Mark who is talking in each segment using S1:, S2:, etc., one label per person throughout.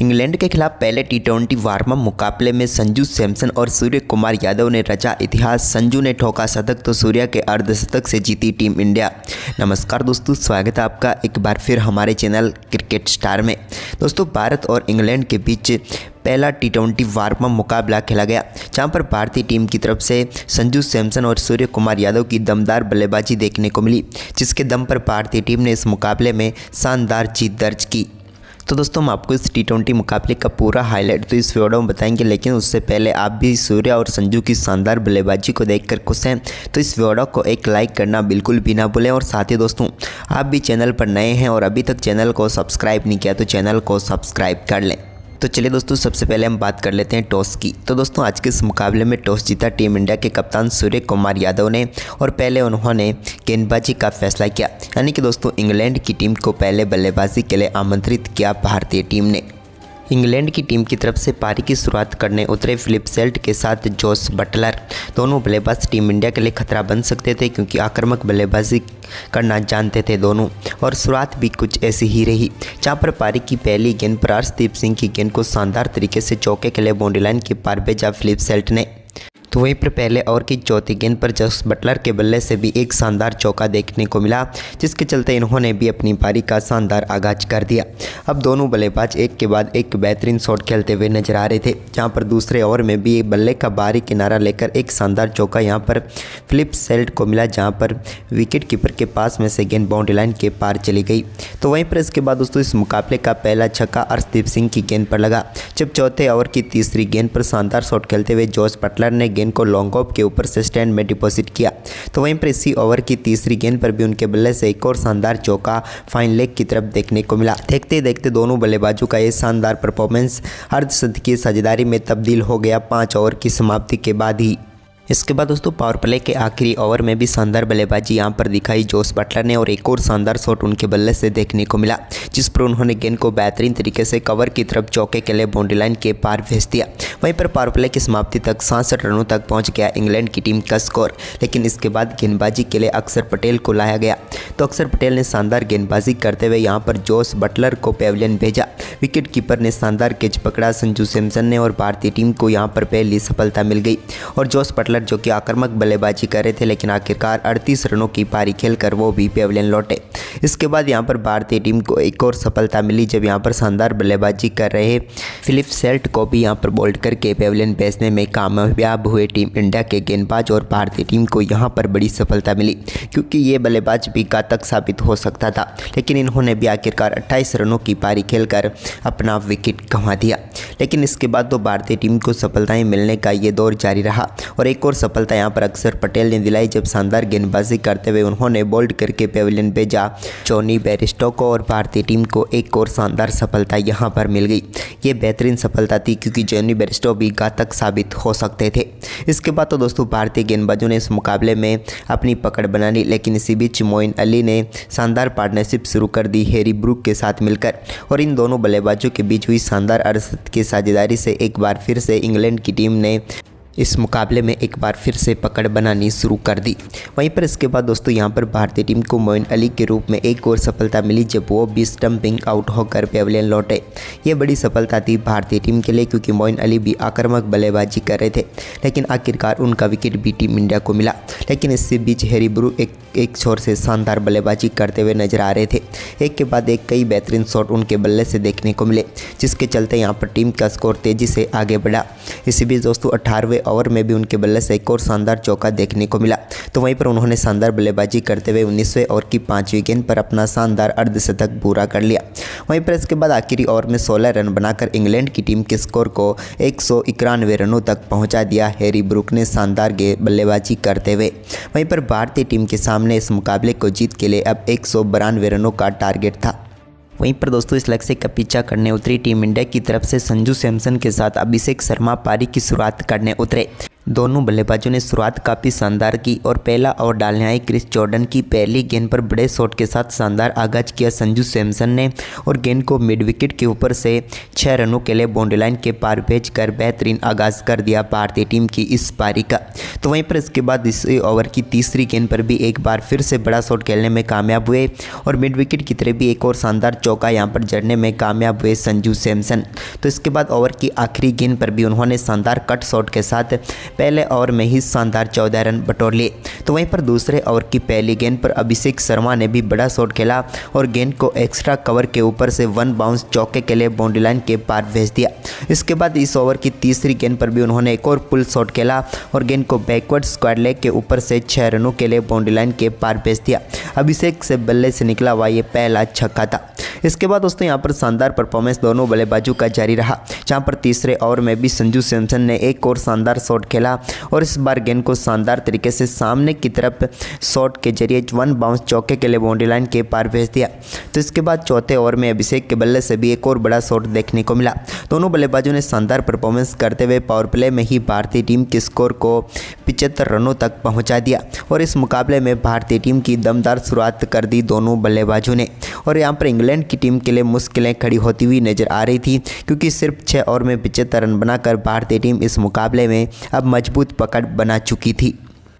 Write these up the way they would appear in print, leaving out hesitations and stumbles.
S1: England के खिलाफ पहले टी20 वार्म अप मुकाबले में संजू सैमसन और सूर्य कुमार यादव ने रचा इतिहास। संजू ने ठोका शतक तो सूर्या के अर्धशतक से जीती टीम इंडिया। नमस्कार दोस्तों, स्वागत है आपका एक बार फिर हमारे चैनल क्रिकेट स्टार में। दोस्तों, भारत और इंग्लैंड के बीच पहला टी20 वार्म अप मुकाबला खेला गया, जहां पर भारतीय टीम की तरफ से संजू सैमसन और सूर्य कुमार यादव की दमदार बल्लेबाजी देखने को मिली, जिसके दम पर भारतीय टीम ने इस मुकाबले में शानदार जीत दर्ज की। तो दोस्तों, हम आपको इस टी20 मुकाबले का पूरा हाईलाइट तो इस वीडियो में बताएंगे, लेकिन उससे पहले आप भी सूर्या और संजू की शानदार बल्लेबाजी को देखकर खुश हैं तो इस वीडियो को एक लाइक करना बिल्कुल भी ना भूलें। और साथ ही दोस्तों, आप भी चैनल पर नए हैं और अभी तक चैनल को सब्सक्राइब नहीं किया तो चैनल को सब्सक्राइब कर लें। तो चलिए दोस्तों, सबसे पहले हम बात कर लेते हैं टॉस की। तो दोस्तों, आज के इस मुकाबले में टॉस जीता टीम इंडिया के कप्तान सूर्य कुमार यादव ने और पहले उन्होंने गेंदबाजी का फैसला किया। यानी कि दोस्तों, इंग्लैंड की टीम को पहले बल्लेबाजी के लिए आमंत्रित किया भारतीय टीम ने। इंग्लैंड की टीम की तरफ से पारी की शुरुआत करने उतरे फिलिप सेल्ट के साथ जोस बटलर। दोनों बल्लेबाज टीम इंडिया के लिए खतरा बन सकते थे, क्योंकि आक्रामक बल्लेबाजी करना जानते थे दोनों। और शुरुआत भी कुछ ऐसी ही रही, जहां पर पारी की पहली गेंद पर अर्शदीप सिंह की गेंद को शानदार तरीके से चौके के लिए बाउंड्री लाइन के पार भेजा फिलिप सेल्ट ने। तो वहीं पर पहले ओवर की चौथी गेंद पर जोस बटलर के बल्ले से भी एक शानदार चौका देखने को मिला, जिसके चलते इन्होंने भी अपनी पारी का शानदार आगाज कर दिया। अब दोनों बल्लेबाज एक के बाद एक बेहतरीन शॉट खेलते हुए नजर आ रहे थे, जहां पर दूसरे ओवर में भी बल्ले का बाहरी किनारा लेकर एक शानदार चौका यहां पर फिलिप सेल्ट को मिला, जहां पर विकेट कीपर के पास में से गेंद बाउंड्री लाइन के पार चली गई। तो वहीं पर इसके बाद दोस्तों, इस मुकाबले का पहला छक्का अर्शदीप सिंह की गेंद पर लगा, जब चौथे ओवर की तीसरी गेंद पर शानदार शॉट खेलते हुए जोस बटलर ने गेंद को लॉन्ग ऑफ के ऊपर से स्टैंड में डिपॉजिट किया। तो वहीं पर इसी ओवर की तीसरी गेंद पर भी उनके बल्ले से एक और शानदार चौका फाइन लेग की तरफ देखने को मिला। देखते देखते दोनों बल्लेबाजों का ये शानदार परफॉर्मेंस अर्धशतकीय साझेदारी में तब्दील हो गया 5 ओवर की समाप्ति के बाद ही। इसके बाद दोस्तों, पावर प्ले के आखिरी ओवर में भी शानदार बल्लेबाजी यहां पर दिखाई जोस बटलर ने और एक और शानदार शॉट उनके बल्ले से देखने को मिला, जिस पर उन्होंने गेंद को बेहतरीन तरीके से कवर की तरफ चौके के लिए बाउंड्री लाइन के पार भेज दिया। वहीं पर पावर प्ले की समाप्ति तक 66 रनों तक पहुंच गया इंग्लैंड की टीम का स्कोर, लेकिन इसके बाद गेंदबाजी के लिए अक्षर पटेल को लाया गया। तो अक्षर पटेल ने शानदार गेंदबाजी करते हुए यहाँ पर जोस बटलर को पेविलियन भेजा। विकेट कीपर ने शानदार कैच पकड़ा संजू सैमसन ने और भारतीय टीम को यहाँ पर पहली सफलता मिल गई। और जोस बटलर जो कि आक्रामक बल्लेबाजी कर रहे थे, लेकिन आखिरकार 38 रनों की पारी खेलकर वो भी पेविलियन लौटे। इसके बाद यहाँ पर भारतीय टीम को एक और सफलता मिली, जब यहाँ पर शानदार बल्लेबाजी कर रहे फिलिप सेल्ट को भी यहाँ पर बोल्ड करके पेविलियन भेजने में कामयाब हुए टीम इंडिया के गेंदबाज। और भारतीय टीम को यहाँ पर बड़ी सफलता मिली, क्योंकि ये बल्लेबाज भी घातक साबित हो सकता था, लेकिन इन्होंने भी आखिरकार 28 रनों की पारी खेलकर अपना विकेट गंवा दिया। लेकिन इसके बाद तो भारतीय टीम को सफलताएं मिलने का ये दौर जारी रहा, और एक और सफलता यहाँ पर अक्षर पटेल ने दिलाई, जब शानदार गेंदबाजी करते हुए उन्होंने बोल्ड करके पेविलियन भेजा जॉनी बेयरस्टो को। और भारतीय टीम को एक और शानदार सफलता यहाँ पर मिल गई। ये बेहतरीन सफलता थी, क्योंकि जॉनी बेयरस्टो भी घातक साबित हो सकते थे। इसके बाद तो दोस्तों, भारतीय गेंदबाजों ने इस मुकाबले में अपनी पकड़ बना ली, लेकिन इसी बीच मोइन अली ने शानदार पार्टनरशिप शुरू कर दी हैरी ब्रूक के साथ मिलकर। और इन दोनों बल्लेबाजों के बीच हुई शानदार अर्धशतकीय की साझेदारी से एक बार फिर से इंग्लैंड की टीम ने इस मुकाबले में एक बार फिर से पकड़ बनानी शुरू कर दी। वहीं पर इसके बाद दोस्तों, यहाँ पर भारतीय टीम को मोइन अली के रूप में एक और सफलता मिली, जब वो भी स्टंपिंग आउट होकर पेविलियन लौटे। ये बड़ी सफलता थी भारतीय टीम के लिए, क्योंकि मोइन अली भी आक्रामक बल्लेबाजी कर रहे थे, लेकिन आखिरकार उनका विकेट भी टीम इंडिया को मिला। लेकिन इसी बीच हैरी ब्रूक एक छोर से शानदार बल्लेबाजी करते हुए नजर आ रहे थे। एक के बाद एक कई बेहतरीन शॉट उनके बल्ले से देखने को मिले, जिसके चलते यहाँ पर टीम का स्कोर तेजी से आगे बढ़ा। इसी बीच दोस्तों, 18वें ओवर में भी उनके बल्ले से एक और शानदार चौका देखने को मिला। तो वहीं पर उन्होंने शानदार बल्लेबाजी करते हुए 19वें ओवर की 5वीं गेंद पर अपना शानदार अर्धशतक पूरा कर लिया। वहीं पर इसके बाद आखिरी ओवर में 16 रन बनाकर इंग्लैंड की टीम के स्कोर को 191 रनों तक पहुंचा दिया हैरी ब्रूक ने शानदार बल्लेबाजी करते हुए। वहीं पर भारतीय टीम के सामने इस मुकाबले को जीत के लिए अब 192 रनों का टारगेट था। वहीं पर दोस्तों, इस लक्ष्य का पीछा करने उतरी टीम इंडिया की तरफ से संजू सैमसन के साथ अभिषेक शर्मा पारी की शुरुआत करने उतरे। दोनों बल्लेबाजों ने शुरुआत काफ़ी शानदार की और पहला ओवर डालने आए क्रिस जॉर्डन की पहली गेंद पर बड़े शॉट के साथ शानदार आगाज किया संजू सैमसन ने और गेंद को मिड विकेट के ऊपर से 6 रनों के लिए बाउंड्री लाइन के पार भेजकर बेहतरीन आगाज कर दिया भारतीय टीम की इस पारी का। तो वहीं पर इसके बाद इस ओवर की तीसरी गेंद पर भी एक बार फिर से बड़ा शॉट खेलने में कामयाब हुए और मिड विकेट की तरफ भी एक और शानदार चौका यहाँ पर जड़ने में कामयाब हुए संजू सैमसन। तो इसके बाद ओवर की आखिरी गेंद पर भी उन्होंने शानदार कट शॉट के साथ पहले ओवर में ही शानदार 14 रन बटोर लिए। तो वहीं पर दूसरे ओवर की पहली गेंद पर अभिषेक शर्मा ने भी बड़ा शॉट खेला और गेंद को एक्स्ट्रा कवर के ऊपर से 1 बाउंस चौके के लिए बाउंड्री लाइन के पार भेज दिया। इसके बाद इस ओवर की तीसरी गेंद पर भी उन्होंने एक और पुल शॉट खेला और गेंद को बैकवर्ड स्क्वायर लेग के ऊपर से 6 रनों के लिए बाउंड्री लाइन के पार भेज दिया। अभिषेक से बल्ले से निकला हुआ ये पहला छक्का था। इसके बाद दोस्तों यहाँ पर शानदार परफॉर्मेंस दोनों बल्लेबाजों का जारी रहा, जहाँ पर तीसरे ओवर में भी संजू सैमसन ने एक और शानदार शॉट खेला और इस बार गेंद को शानदार तरीके से सामने की तरफ शॉट के जरिए 1 बाउंस चौके के लिए बाउंड्री लाइन के पार भेज दिया। तो इसके बाद चौथे ओवर में अभिषेक के बल्ले से भी एक और बड़ा शॉट देखने को मिला। दोनों बल्लेबाजों ने शानदार परफॉर्मेंस करते हुए पावर प्ले में ही भारतीय टीम के स्कोर को 75 रनों तक पहुंचा दिया और इस मुकाबले में भारतीय टीम की दमदार शुरुआत कर दी दोनों बल्लेबाजों ने। और यहाँ पर इंग्लैंड की टीम के लिए मुश्किलें खड़ी होती हुई नजर आ रही थी, क्योंकि सिर्फ 6 ओवर में 75 रन बनाकर भारतीय टीम इस मुकाबले में अब मजबूत पकड़ बना चुकी थी।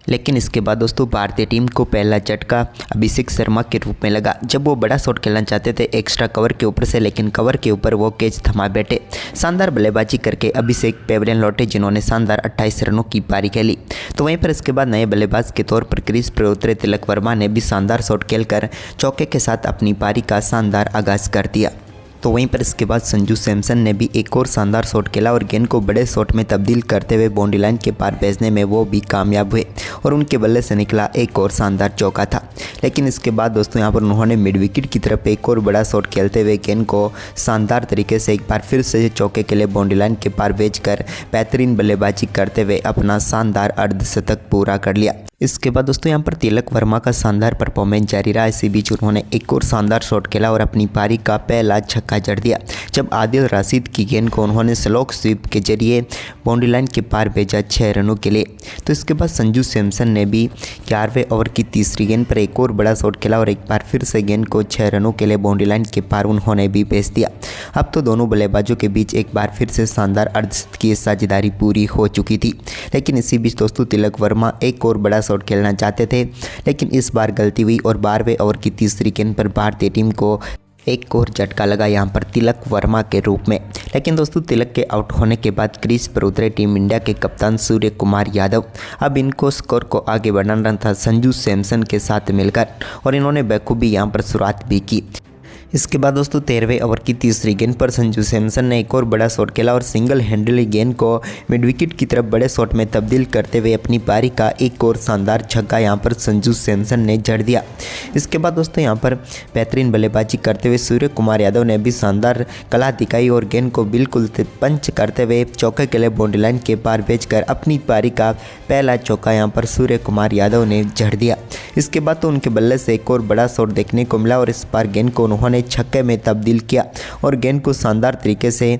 S1: लेकिन इसके बाद दोस्तों भारतीय टीम को पहला झटका अभिषेक शर्मा के रूप में लगा, जब वो बड़ा शॉट खेलना चाहते थे एक्स्ट्रा कवर के ऊपर से, लेकिन कवर के ऊपर वो कैच थमा बैठे। शानदार बल्लेबाजी करके अभिषेक पेविलियन लौटे, जिन्होंने शानदार 28 रनों की पारी खेली। तो वहीं पर इसके बाद नए बल्लेबाज के तौर पर क्रीज पर उतरे तिलक वर्मा ने भी शानदार शॉट खेलकर चौके के साथ अपनी पारी का शानदार आगाज कर दिया। तो वहीं पर इसके बाद संजू सैमसन ने भी एक और शानदार शॉट खेला और गेंद को बड़े शॉट में तब्दील करते हुए बाउंड्री लाइन के पार भेजने में वो भी कामयाब हुए और उनके बल्ले से निकला एक और शानदार चौका था। लेकिन इसके बाद दोस्तों यहाँ पर उन्होंने मिड विकेट की तरफ एक और बड़ा शॉट खेलते हुए गेंद को शानदार तरीके से एक बार फिर से चौके के लिए बाउंड्री लाइन के पार भेजकर बेहतरीन बल्लेबाजी करते हुए अपना शानदार अर्धशतक पूरा कर लिया। इसके बाद दोस्तों यहाँ पर तिलक वर्मा का शानदार परफॉर्मेंस जारी रहा। इसी बीच उन्होंने एक और शानदार शॉट खेला और अपनी पारी का पहला छक्का जड़ दिया, जब आदिल रशीद की गेंद को उन्होंने स्लो स्वीप के जरिए बाउंड्री लाइन के पार भेजा 6 रनों के लिए। तो इसके बाद संजू सैमसन ने भी 11वें ओवर की तीसरी गेंद पर एक और बड़ा शॉट खेला और एक बार फिर से गेंद को 6 रनों के लिए बाउंड्री लाइन के पार उन्होंने भी भेज दिया। अब तो दोनों बल्लेबाजों के बीच एक बार फिर से शानदार अर्धशतकीय साझेदारी पूरी हो चुकी थी। लेकिन इसी बीच दोस्तों तिलक वर्मा एक और बड़ा शॉट खेलना चाहते थे, लेकिन इस बार गलती हुई और 12वें ओवर की तीसरी गेंद पर भारतीय टीम को एक और झटका लगा यहाँ पर तिलक वर्मा के रूप में। लेकिन दोस्तों तिलक के आउट होने के बाद क्रीज पर उतरे टीम इंडिया के कप्तान सूर्य कुमार यादव। अब इनको स्कोर को आगे बढ़ाना था संजू सैमसन के साथ मिलकर और इन्होंने बखूबी यहाँ पर शुरुआत भी की। इसके बाद दोस्तों 13वें ओवर की तीसरी गेंद पर संजू सैमसन ने एक और बड़ा शॉट खेला और सिंगल हैंडली गेंद को मिड विकेट की तरफ बड़े शॉट में तब्दील करते हुए अपनी पारी का एक और शानदार छक्का यहां पर संजू सैमसन ने जड़ दिया। इसके बाद दोस्तों यहां पर बेहतरीन बल्लेबाजी करते हुए सूर्य कुमार यादव ने भी शानदार कला दिखाई और गेंद को बिल्कुल पंच करते हुए चौके के लिए बाउंड्री लाइन के पार भेजकर अपनी पारी का पहला चौका यहां पर सूर्य कुमार यादव ने जड़ दिया। इसके बाद तो उनके बल्ले से एक और बड़ा शॉट देखने को मिला और इस बार गेंद को उन्होंने छक्के में तब्दील किया और गेंद को शानदार तरीके से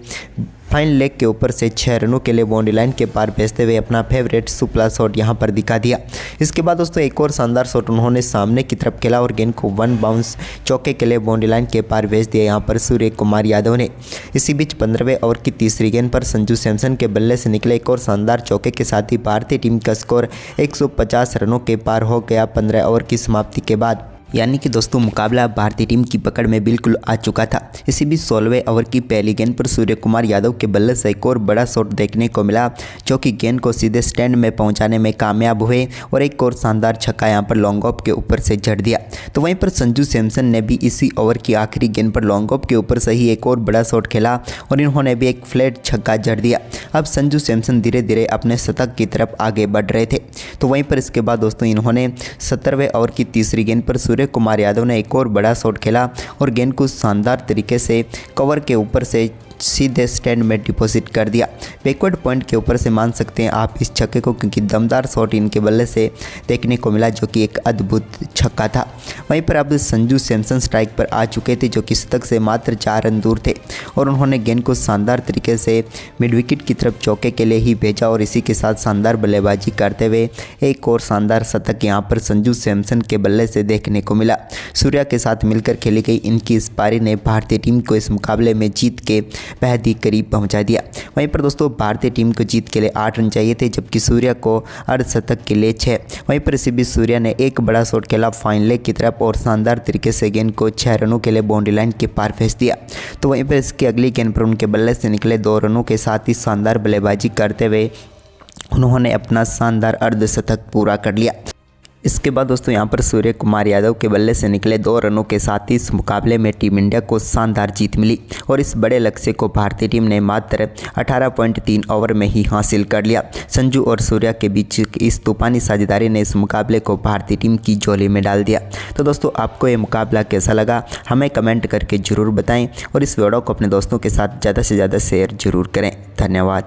S1: फाइन लेग के ऊपर से 6 रनों के लिए बाउंड्री लाइन के पार भेजते हुए अपना फेवरेट सुपला शॉट यहां पर दिखा दिया। इसके बाद दोस्तों एक और शानदार शॉट उन्होंने सामने की तरफ खेला और गेंद को 1 बाउंस चौके के लिए बाउंड्री लाइन के पार भेज दिया यहां पर सूर्य कुमार यादव ने। इसी बीच 15वें ओवर की तीसरी गेंद पर संजू सैमसन के बल्ले से निकले एक और शानदार चौके के साथ ही भारतीय टीम का स्कोर 150 रनों के पार हो गया 15 ओवर की समाप्ति के बाद। यानी कि दोस्तों मुकाबला भारतीय टीम की पकड़ में बिल्कुल आ चुका था। इसी बीच 16वें ओवर की पहली गेंद पर सूर्य कुमार यादव के बल्ले से एक और बड़ा शॉट देखने को मिला, जो कि गेंद को सीधे स्टैंड में पहुंचाने में कामयाब हुए और एक और शानदार छक्का यहां पर लॉन्ग ऑफ के ऊपर से जड़ दिया। तो वहीं पर संजू सैमसन ने भी इसी ओवर की आखिरी गेंद पर लॉन्ग ऑफ के ऊपर से ही एक और बड़ा शॉट खेला और इन्होंने भी एक फ्लैट छक्का जड़ दिया। अब संजू सैमसन धीरे धीरे अपने शतक की तरफ आगे बढ़ रहे थे। तो वहीं पर इसके बाद दोस्तों इन्होंने 17वें ओवर की तीसरी गेंद पर सूर्य कुमार यादव ने एक और बड़ा शॉट खेला और गेंद को शानदार तरीके से कवर के ऊपर से सीधे स्टैंड में डिपॉजिट कर दिया। बैकवर्ड पॉइंट के ऊपर से मान सकते हैं आप इस छक्के को, क्योंकि दमदार शॉट इनके बल्ले से देखने को मिला जो कि एक अद्भुत छक्का था। वहीं पर अब संजू सैमसन स्ट्राइक पर आ चुके थे जो कि शतक से मात्र 4 रन दूर थे और उन्होंने गेंद को शानदार तरीके से मिड विकेट की तरफ चौके के लिए ही भेजा और इसी के साथ शानदार बल्लेबाजी करते हुए एक और शानदार शतक यहां पर संजू सैमसन के बल्ले से देखने को मिला। सूर्या के साथ मिलकर खेली गई इनकी इस पारी ने भारतीय टीम को इस मुकाबले में जीत के बेहद ही करीब पहुंचा दिया। वहीं पर दोस्तों भारतीय टीम को जीत के लिए 8 रन चाहिए थे, जबकि सूर्या को अर्धशतक के लिए 6। वहीं पर इसी बीच सूर्या ने एक बड़ा शॉट खेला फाइन लेग की तरफ और शानदार तरीके से गेंद को 6 रनों के लिए बाउंड्री लाइन के पार भेज दिया। तो वहीं पर इसकी अगली गेंद पर उनके बल्ले से निकले 2 रनों के साथ ही शानदार बल्लेबाजी करते हुए उन्होंने अपना शानदार अर्धशतक पूरा कर लिया। इसके बाद दोस्तों यहां पर सूर्य कुमार यादव के बल्ले से निकले 2 रनों के साथ ही इस मुकाबले में टीम इंडिया को शानदार जीत मिली और इस बड़े लक्ष्य को भारतीय टीम ने मात्र 18.3 ओवर में ही हासिल कर लिया। संजू और सूर्या के बीच इस तूफानी साझेदारी ने इस मुकाबले को भारतीय टीम की झोली में डाल दिया। तो दोस्तों आपको ये मुकाबला कैसा लगा हमें कमेंट करके ज़रूर बताएँ और इस वीडियो को अपने दोस्तों के साथ ज़्यादा से ज़्यादा शेयर जरूर करें। धन्यवाद।